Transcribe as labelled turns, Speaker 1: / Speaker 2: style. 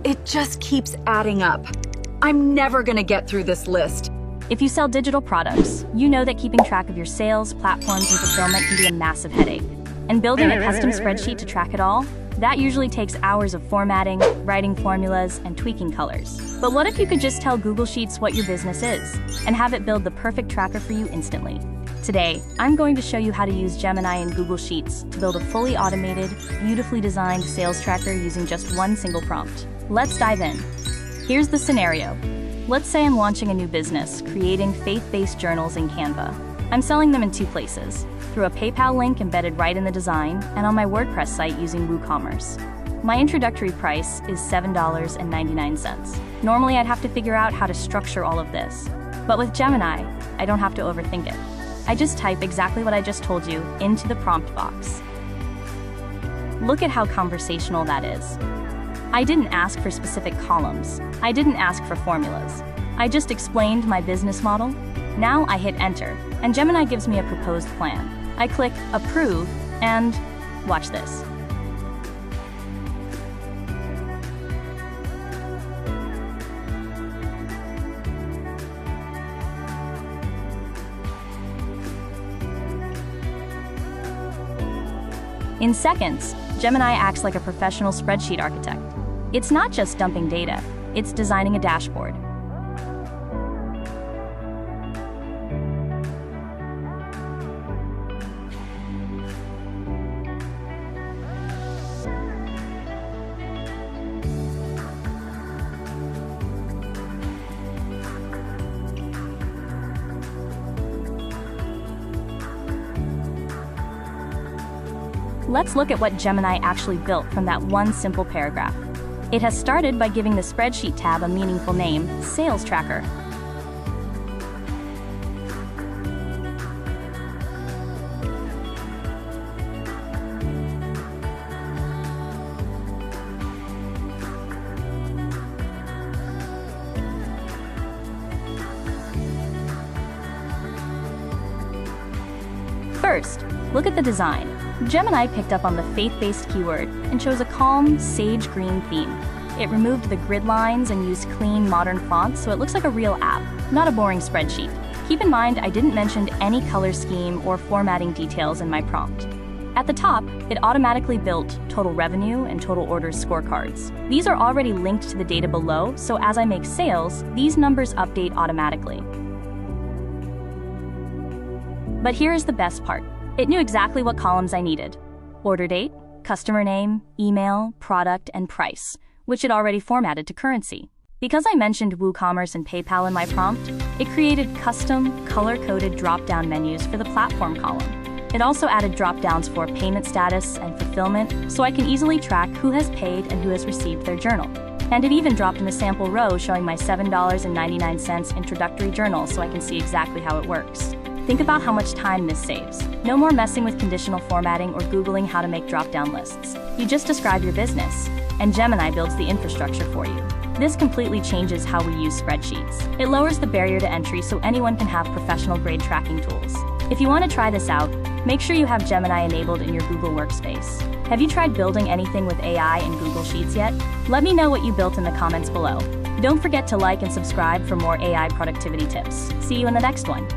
Speaker 1: It just keeps adding up. I'm never gonna get through this list.
Speaker 2: If you sell digital products, you know that keeping track of your sales, platforms, and fulfillment can be a massive headache. And building a custom spreadsheet to track it all, that usually takes hours of formatting, writing formulas, and tweaking colors. But what if you could just tell Google Sheets what your business is, and have it build the perfect tracker for you instantly? Today, I'm going to show you how to use Gemini and Google Sheets to build a fully automated, beautifully designed sales tracker using just one single prompt. Let's dive in. Here's the scenario. Let's say I'm launching a new business, creating faith-based journals in Canva. I'm selling them in two places, through a PayPal link embedded right in the design and on my WordPress site using WooCommerce. My introductory price is $7.99. Normally I'd have to figure out how to structure all of this, but with Gemini, I don't have to overthink it. I just type exactly what I just told you into the prompt box. Look at how conversational that is. I didn't ask for specific columns. I didn't ask for formulas. I just explained my business model. Now I hit enter, and Gemini gives me a proposed plan. I click approve, and watch this. In seconds, Gemini acts like a professional spreadsheet architect. It's not just dumping data, it's designing a dashboard. Let's look at what Gemini actually built from that one simple paragraph. It has started by giving the spreadsheet tab a meaningful name, Sales Tracker. First, look at the design. Gemini picked up on the faith-based keyword and chose a calm, sage green theme. It removed the grid lines and used clean, modern fonts so it looks like a real app, not a boring spreadsheet. Keep in mind, I didn't mention any color scheme or formatting details in my prompt. At the top, it automatically built total revenue and total orders scorecards. These are already linked to the data below, so as I make sales, these numbers update automatically. But here is the best part. It knew exactly what columns I needed: order date, customer name, email, product, and price, which it already formatted to currency. Because I mentioned WooCommerce and PayPal in my prompt, it created custom, color-coded drop-down menus for the platform column. It also added drop-downs for payment status and fulfillment, so I can easily track who has paid and who has received their journal. And it even dropped in a sample row showing my $7.99 introductory journal so I can see exactly how it works. Think about how much time this saves. No more messing with conditional formatting or Googling how to make drop-down lists. You just describe your business, and Gemini builds the infrastructure for you. This completely changes how we use spreadsheets. It lowers the barrier to entry so anyone can have professional-grade tracking tools. If you want to try this out, make sure you have Gemini enabled in your Google Workspace. Have you tried building anything with AI in Google Sheets yet? Let me know what you built in the comments below. Don't forget to like and subscribe for more AI productivity tips. See you in the next one.